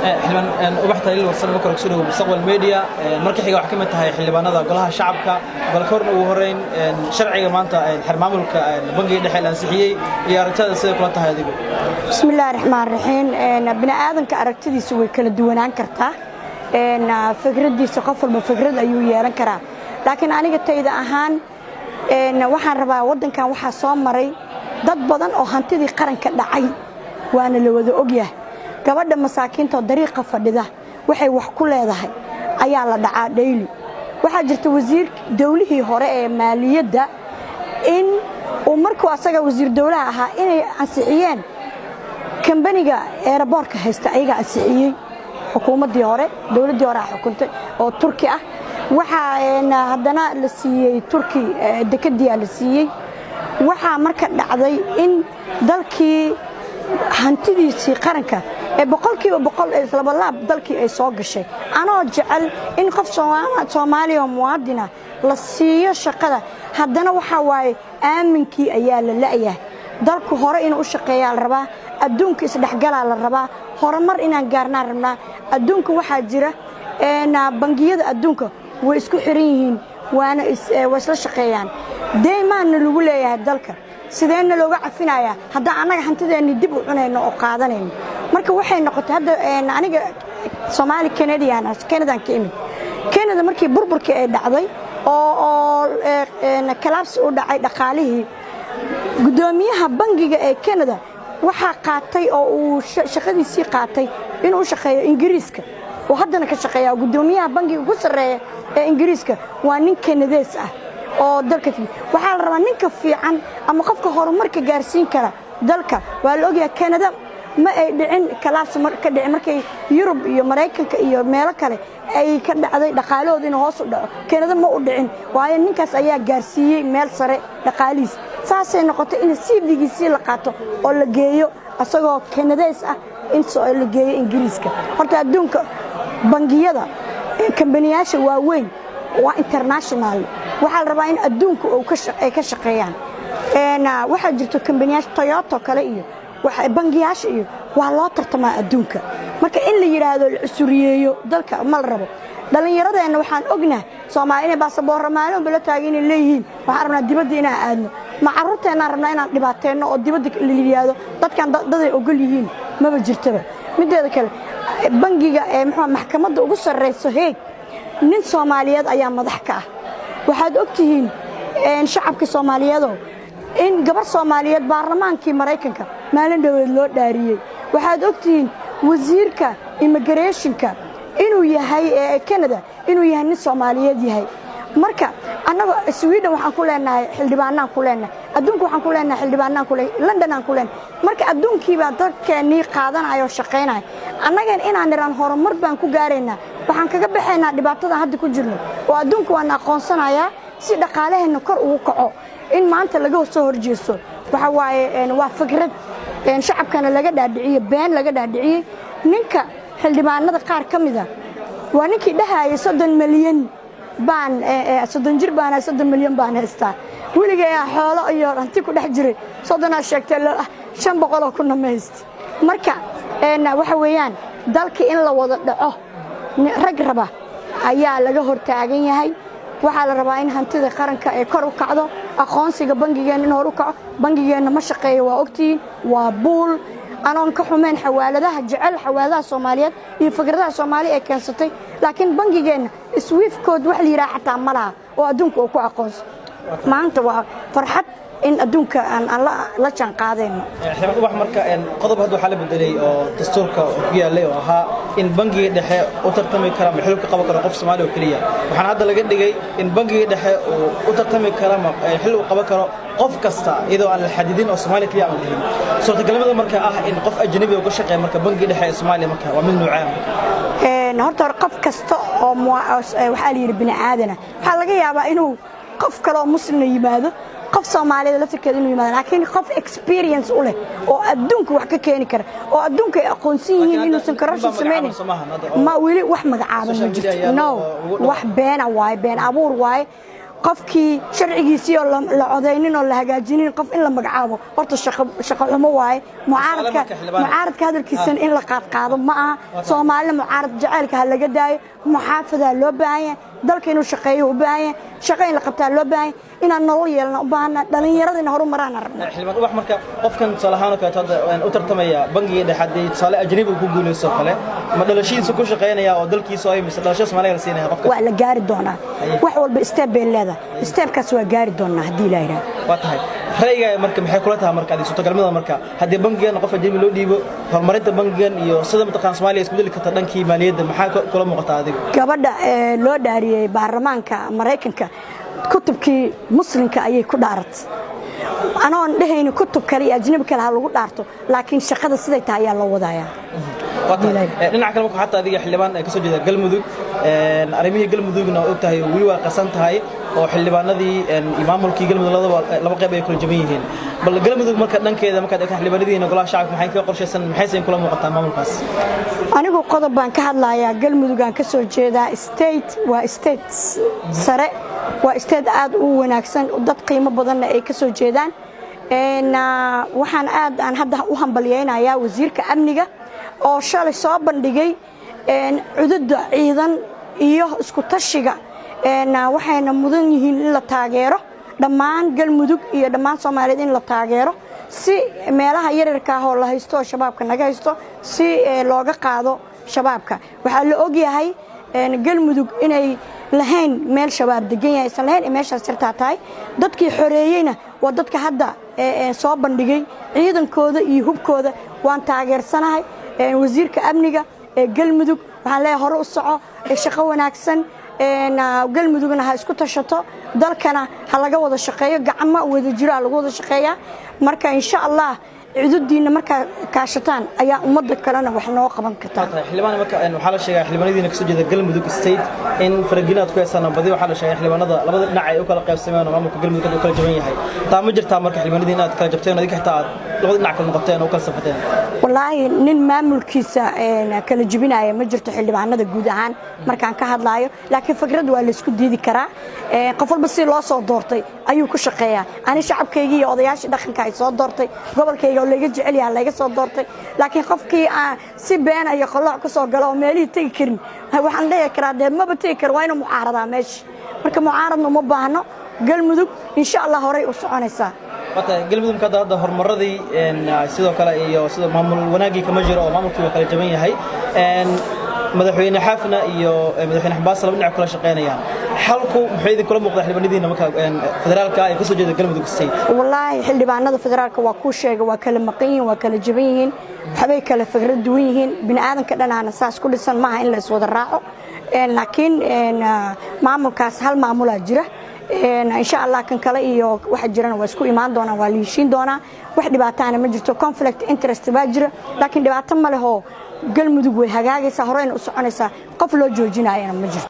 xilban ubax taariikh warsan oo kala soo mustaqbal media markii xiga wax ka mid tahay xildhibaanada golaha shacabka bal korna ugu horeyn sharciga maanta xirmaamulka bangiga dhexe la ansixiyay iyo aragtida sida kula tahay adigu bismillaahir rahmaanir rahiim bini aadanka aragtidiisu way kala duwanaan kartaa fikradiisa qof walba fikrad ayuu yeelan karaa laakiin aniga tayda ahaan waxaan rabaa wadankan waxa soo maray dad badan oo hantidii qaranka dhacay waana la wada ogyahay gabadha masaakiinta dariiqa fadhida waxay wax ku leedahay ayaa la dhacaa daily waxa jirta wasiir dawlihii hore ee maaliyadda in uu markuu asaga wasiir dawlaha ahaa inay ansixiyeen kambaniga airportka haysta ayaga ansixiyay xukuumadii hore dawladii hore xukuntay oo Turki ah waxa haddana la siiyay Turki dekadiya la siiyay waxa marka dhacday in dalkii hantidiisii qaranka ee boqolkiiba boqol isla laab dalkii ay soo gashay anoo jecel in qof Soomaali oo muwaadina la siiyo shaqada haddana waxa waaye aaminkii ayaa la la'yahay dalku hore inuu u shaqeeyaa la rabaa adduunka isdhexgalaa la rabaa horumar inaan gaarnaa rabnaa adduunka waxaa jira bangiyada adduunka way isku xiran yihiin waana isla shaqeeyaan deemaan lagu leeyahay dalka sideena looga cafinayaa hadda anaga hantideena dib u cunayno oo qaadanayno marka waxay noqotay hadda aniga Soomaali Canadian ka imid Canada markii burburkii ay dhacday oo collapse u dhacay dhaqaalihii gudoomiyaha bangiga ee Canada waxa qaatay oo uu shaqadiisii qaatay inuu shaqeeyo Ingiriiska oo haddana ka shaqeeya gudoomiyaha bangiga ugu sareeya ee Ingiriiska waa nin Canadian ah oo dalka waxa la rabaa ninka fiican ama qofka horumarka gaarsiin kara dalka waa la ogyahay Canada ma ay dhicin collapse marka dhicay markay Europe iyo Mareykanka iyo meelo kale ay ka dhacday dhaqaalahooda in hoos u dhaco Canada ma u dhicin waayo ninkaas ayaa gaarsiiyay meel sare dhaqaalihiis saasay noqotay in CBDgiisii la qaato oo la geeyo asagoo Canadian ah in soo la geeyo Ingiriiska horta adduunka bangiyada kambaniyasha waaweyn waa international waxa la rabaa in adduunka uu ka shaqeeyaan waxa jirto kambaniyasha Toyota kale iyo waxa bangiyaasha iyo waa loo tartamaa adduunka marka in la yiraahdo la cusuriyeeyo dalka ma la rabo dhalinyaradeena waxaan ognahay Soomaaliya baasaboor Ramaano bala taagin leeyihiin waxaan rabnaa dibadda inaan aadno ma carruurteena rabnaa inaan dhibaateeno oo dibadda la yiraahdo dadkan dad ay ogol yihiin ma jirtaba mideeda kale bangiga maxkamadda ugu sareyso heeg nin Soomaaliyeed ayaa madax ka ah waxaad ogtihiin shacabka Soomaaliyeed in gabar Soomaaliyeed baarlamaankii Mareykanka maalin dhaweed loo dhaariyay waxaad ogtihiin wasiirka immigrationka inuu yahay Canada inuu yahay nin Soomaaliyeed yahay marka anaga Sweden waxaan ku leenahay xildhibaanaan ku leenahay adduunka waxaan ku leenahay xildhibaanaan ku leenahay London aan ku leenahay marka adduunkiiba dadkeeni qaadanayo shaqeynay anaga inaan niraan horumar baan ku gaareynaa waxaan kaga baxaynaa dhibaatada hadda ku jirno oo adduunku waan aqoonsanayaa si dhaqaalaheena kor ugu kaco in maanta laga soo horjeesto waxa waaye waa fikrad shacabkana laga dhaadhiciyo been laga dhaadhiciyo ninka xildhibaanada qaar kamida waa ninkii dhahaayay 30 milyan baan 30 jir baan 30 milyan baan haystaa wiligaa xoolo iyo hanti ku dhex jiray 30 sheegtay 500 kun ma hayst marka waxa weeyaan dalka in la wada dhaco rag raba ayaa laga hortaagan yahay waxa la rabaa in hantida qaranka ay kor u kacdo aqoonsiga bangigeena in hor u kaco bangigeena ma shaqeeyo waa ogtiin waa buul anoon ka xumeyn xawaaladaha jecel xawaaladaha Soomaaliyeed iyo fikradaha Soomaaliya ay keensatay laakiin bangigeena Swift code wax la yiraahdo xataa malaha oo adduunka uu ku aqoonsan maanta waa farxad in adduunka aan la jaan qaadayno wax marka qodob hadda waxa la bedelay oo dastuurka ku yaalay oo ahaa in bangiga dhexe uu tartami karo xilka qaban karo qof Soomaali oo kaliya waxaan hadda laga dhigay in bangiga dhexe uu tartami karo xil uu qaban karo qof kasta iyadoo aan la xadidin oo Soomaali kaliya aan lahayn suurtagalnimada marka ah in qof ajnabi uu ka shaqeeyo marka bangiga dhexe ee Soomaaliya marka waa mid nuucaan horta qof kasta oo waxa la yiri bini aadana waxa laga yaabaa inuu qof kale oo muslim yimaado qof Soomaaliyeed la tirkeed inuu yimaado laakiin qof experience u leh oo adduunka wax ka keeni kara oo adduunka ay aqoonsan yihiin inuu san karasho sameeyay ma wili wax magacaaban ma jirto no wax been abuur waaye qofkii sharcigiisii oo la codeynin oo la hagaajinin qof in la magacaabo horta shaqo xumo waaye mucaaradka hadalkiisan in la qaado ma aha Soomaaliya mucaarad jaceelka ha laga daayo muxaafada loo baahan yahay dalka inuu shaqeeyo u baahan yahay shaqo in la qabtaa loo baahan yahay inaan nolol yeelno u baahan dhalinyarada in horumaraan rabno xilman wax marka qofkan salahaan ka taada u tartamaya bangiga dhaxadii sale ajnabi ku guuleyso kale ma dhalashiisa ku shaqeynaya oo dalkiisa ay mise dhalasho Soomaaliya la siinaya qofka waa la gaari doonaa wax walba step bay leedahay stepkaas waa gaari doonaa hadii la yiraahdo waa tahay rayga marka maxay kula tahay marka ay suurto galmada marka hadii bangigan qof ajnabi loo dhiibo horumarinta bangigan iyo sida mataqaan Soomaaliya isku dili karta dhankii maaliyadda maxaa kula muuqata adiga gabadha loo dhaariyay baarlamaanka Mareykanka kutubkii muslimka ayay ku dhaaratay anoon dhahayn kutub kale iyo ajnabi kale ha lagu dhaarto laakiin shaqada siday tahay ayaa loo wadaaya dhinaca kale xataa adiga xildhibaan ay ka soo jeeda galmudug arimihii galmudugna oo tahay wili waa qasan tahay oo xildhibaanadii maamulkii galmudug laba qayb ay kala jaban yihiin bal galmudug marka dhankeeda marka ay xildhibaanadiina golaha shacabka maxay ka qorsheysan maxay kula muuqataa maamulkaas anigu qodob baan ka hadlayaa galmudug aan ka soo jeedaa state sare waa state aad u wanaagsan dad qiimo badan ay ka soo jeedaan waxaan aad aan hadda u hambalyeynaya wasiirka amniga oo shalay soo bandhigay cudud ciidan iyo isku tashiga waxayna mudan yihiin in la taageero dhammaan galmudug iyo dhammaan Soomaaliyeed in la taageero si meelaha yararka ah oo la haysto shabaabka naga haysto si looga qaado shabaabka waxa la og yahay galmudug inay lahayn meel shabaab degan yahay san lahayn meeshaas jirtaa tahay dadkii xoreeyayna waa dadka hadda soo bandhigay ciidankooda iyo hubkooda waan taageersanahay wasiirka amniga galmudug waxaan leeyahay hore u soco shaqo wanaagsan galmudugna ha isku tashato dalkana ha laga wada shaqeeyo gacmo wada jira lagu wada shaqeeyaa marka insha Allah ciidudiina marka kaashataan ayaa ummadda kalena wax noo qaban kartaa xildhibaan marka waxa la sheegay xildhibaanadiina ka soo jeeda galmudug state in faraginaad ku heesana badi waxa la sheegay xildhibaanada labada dhinac ay u kala qaybsameen oo maamulka galmudug u kala jaban yahay taa ma jirtaa marka xildhibaanadiina aad kala jabteen adiga xitaa labada dhinac kala noqoteen oo kala safateen wallahi nin maamulkiisa kala jabinaya ma jirto xildhibaanada guud ahaan markaan ka hadlaayo laakiin fikrad waa la isku diidi karaa qof walba si loo soo doortay ayuu ku shaqeeyaa ani shacabkayga iyo odayaasha dhaqanka ay soo doortay gobolkayga oo laga jecel yahay laga soo doortay laakiin qofkii si been ay qoloc ku soo galo meelii tagi karin waxaan leeyahay karaa maba tagi kar waa inuu mucaarada meesha marka mucaaradna uma baahno galmudug insha Allah horay u soconaysaa wata galmudug ka dad horumaradii sidoo kale iyo sidoo maamul wanaagii kama jiro oo maamulkii kala jaban yahay madaxweyne xafna iyo madaxweyne xabaas laba dhinac kala shaqeynayaan halku maxay idin kula muuqdaa xildhibaanadiina marka federaalka ay ka soo jeeda galmudug state wallahi xildhibaanada federaalka waa ku sheegay waa kala maqan yihiin waa kala jaban yihiin waxbay kala fikrad duwan yihiin bini'aadanka dhanaana saas ku dhisan maaha in la iswada raaco laakiin maamulkaas hal maamula jira insha Allah kan kale iyo waxa jirana waa isku imaan doonaa waa liishin doonaa wax dhibaatana ma jirto conflict interest baa jira laakiin dhibaato ma leho galmudug way hagaagaysaa horeyna u soconaysaa qof loo joojinaayana ma jirto